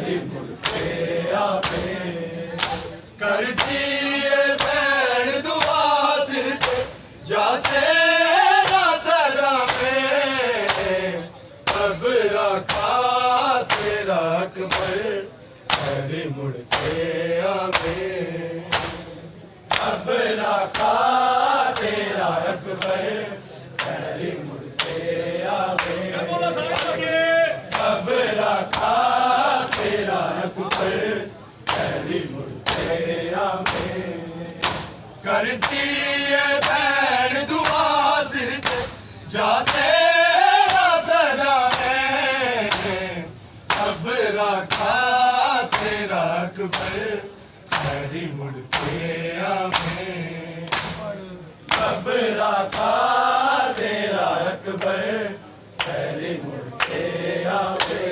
Harry मुड़ के आवे। कर दिए भैन दुआ सिर ते जासे ना सजावे। अब रखा तेरा अकबर हैरी मुड़ के आवे। अब रखा तेरा अकबर हैरी मुड़ के आवे। अब रखा तेरा अकबर हैरी मुड़ के आवे। कर दिए भैन दुआ सिर ते जासे ना सजावे। अब रखा तेरा अकबर हैरी मुड़ के आवे। अब रखा तेरा अकबर हैरी मुड़ के आवे।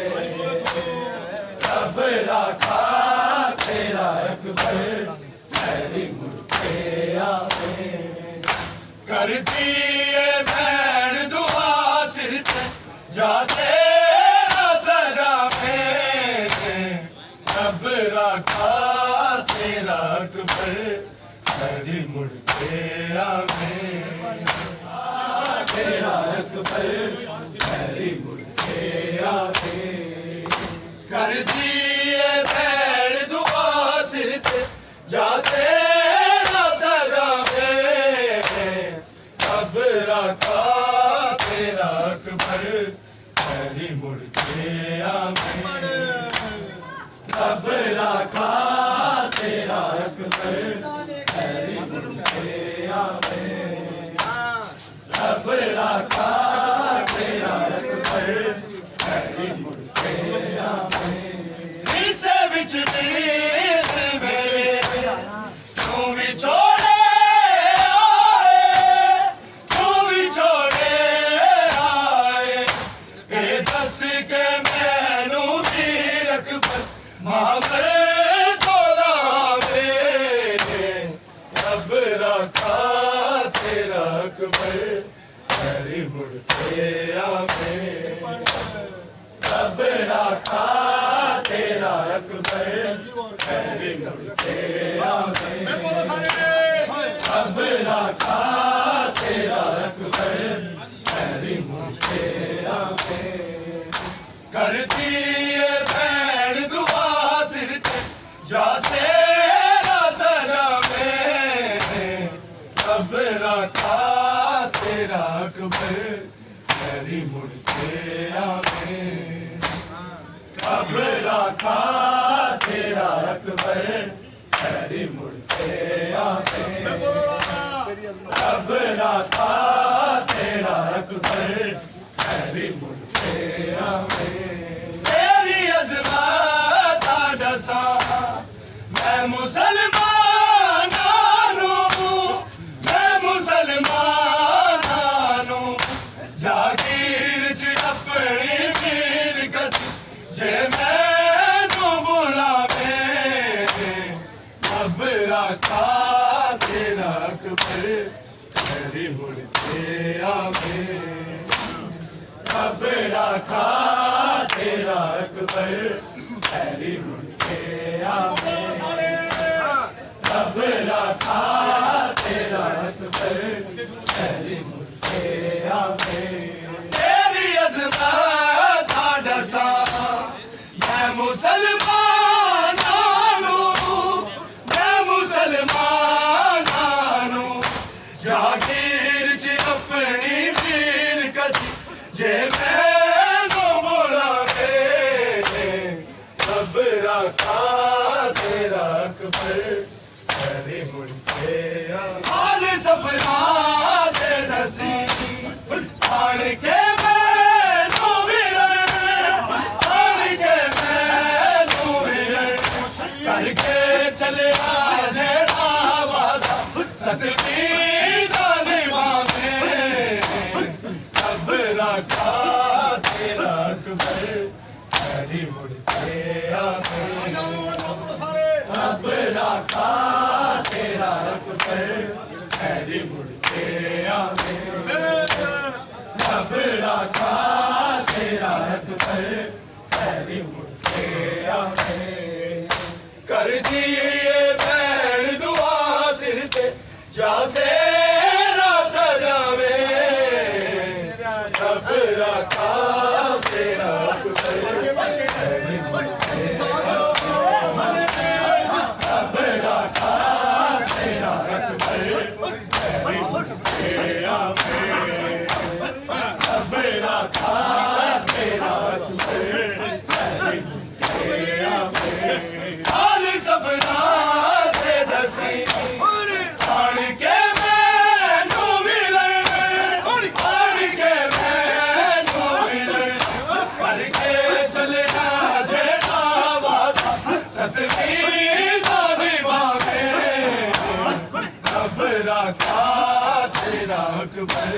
अब रखा तेरा अकबर हैरी मुड़ के आवे। कर दिए भैन दुआ सिर ते जासे ना सजावे। अब रखा तेरा अकबर हैरी मुड़ के आवे। तेरा अकबर हैरी मुड़ के आवे। कर दिए भैन दुआ सिर ते जासे ना सजावे। अब रखा तेरा अकबर हैरी मुड़ के आवे। अब रखा तेरा अकबर हैरी मुड़ के आवे। अब रखा तेरा अकबर हैरी मुड़ के आवे। इसे विच नींद मेरे तू भी छोड़े आए। तू भी छोड़े आए। ये दस के मैनू वीर अकबर महाबर तो लावे। अब रखा तेरा अकबर हैरी मुड़ के आवे। अब रखा तेरा अकबर हैरी मुड़ के आवे। अब रखा तेरा अकबर हैरी मुड़ के आवे। कर दिए भैन दुआ सिर ते जासे ना सजावे। अब रखा तेरा अकबर हैरी मुड़ के आवे। अब रखा तेरा अकबर हैरी मुड़ के आवे। अब रखा तेरा अकबर हैरी मुड़ के आवे। तेरी अज़मत दसा मैं मुसलमानू। मैं मुसलमानू जागीर च अपनी वीर गति जे मैनू बुलावे। अब रखा तेरा अकबर हैरी मुड़ के आवे। अब रखा तेरा अकबर हैरी मुड़ के आवे। अब रखा तेरा अकबर हैरी मुड़ के आवे। तेरी अज़मत दसा मैं मुसलमानू। मैं मुसलमानू जागीर च अपनी वीर गति जे मैनू बुलावे। अब रखा तेरा अकबर हैरी मुड़ के आवे। सफरा दे दसी आन के मैनू विरण। आन के मैनू विरण करके चले जेड़ा वादा सतवी दा निभावे। अब रखा तेरा अकबर हैरी मुड़ के आवे। अब रखा तेरा अकबर हैरी मुड़ के आवे। अब रखा तेरा अकबर हैरी मुड़ के आवे। करदी ए भैन दुआ सिर ते जा सेरा सजावे रब रखा तेरा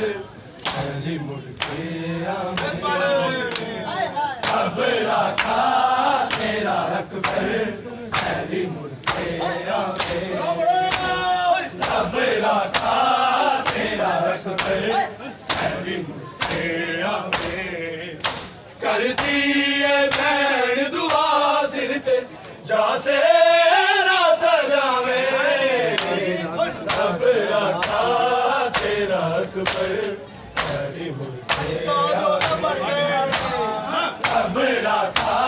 मुड़ के आवे अब रखा तेरा अकबर अली मुड़ के आवे अब रखा तेरा अकबर अली मुड़ के आवे करदी ए भैन दुआ सिर ते जा सेरा सजावे अब रखा तेरा अकबर अली मुड़ के आवे अब रखा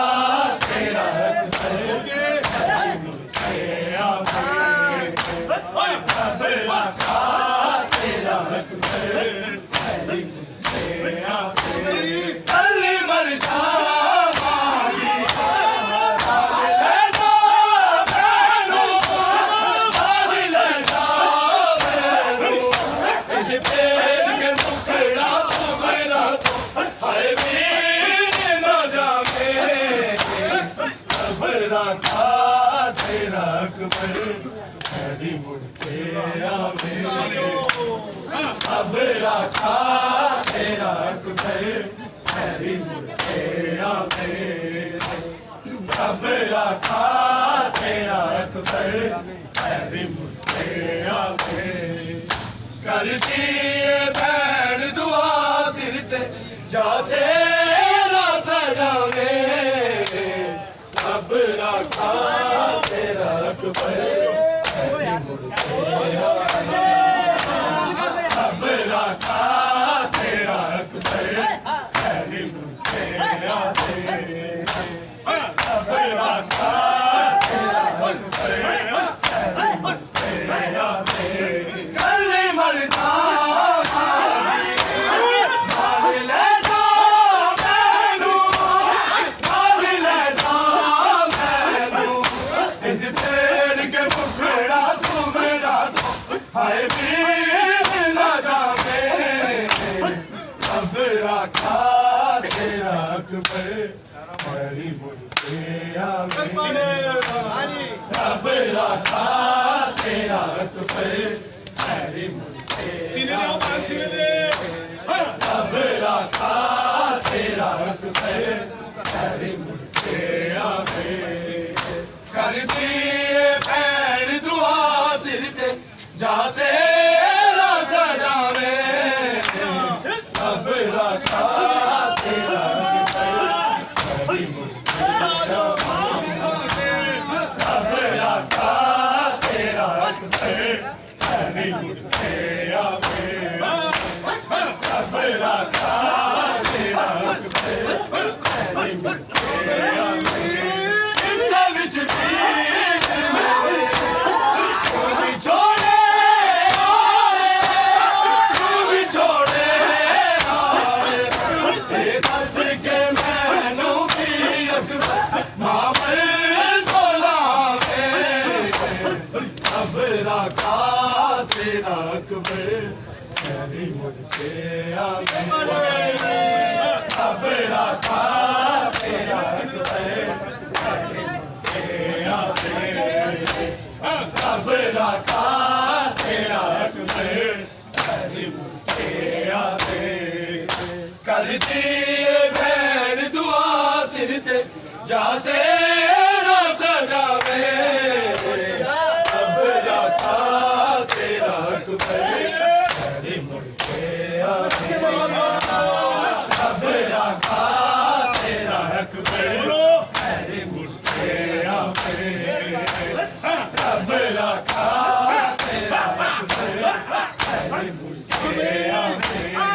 तेरा अकबर अली मुड़ के आवे अब रखा तेरा अकबर अली मुड़ के आवे अली मर जा रखा तेरा अकबर अली मुड़ के आवे अब रखा तेरा अकबर अली मुड़ के आवे अब रखा तेरा अकबर अली मुड़ के आवे करदी ए भैन दुआ सिर ते जा सेरा सजावे अब रखा तेरा अकबर अली मुड़ के आवे अब रखा तेरा अकबर अली मुड़ के आवे अब रखा तेरा अकबर अली मुड़ के आवे कली मरदा हाय वीर न जावे अब रखा तेरा अकबर अली मुड़ के आवे अब रखा तेरा अकबर अली मुड़ के आवे अब रखा तेरा अकबर अली मुड़ के आवे करदी ए भैन दुआ सिर ते जा सेरा सजावे अब रखा तेरा अकबर अली मुड़ के आवे अब रखा तेरा अकबर अली मुड़ के आवे अब रखा तेरा अकबर अली मुड़ के आवे इस विच भी रखा तेरा अकबर अली मुड़ के आवे अब रखा तेरा अकबर अली मुड़ के आवे अब रखा तेरा अकबर अली मुड़ के आवे करदी ए भैन दुआ सिर ते जा सेरा सजावे अब रखा तेरा अकबर अली मुड़ के आवे अब रखा तेरा अकबर अली मुड़ के आवे मुड़ के आवे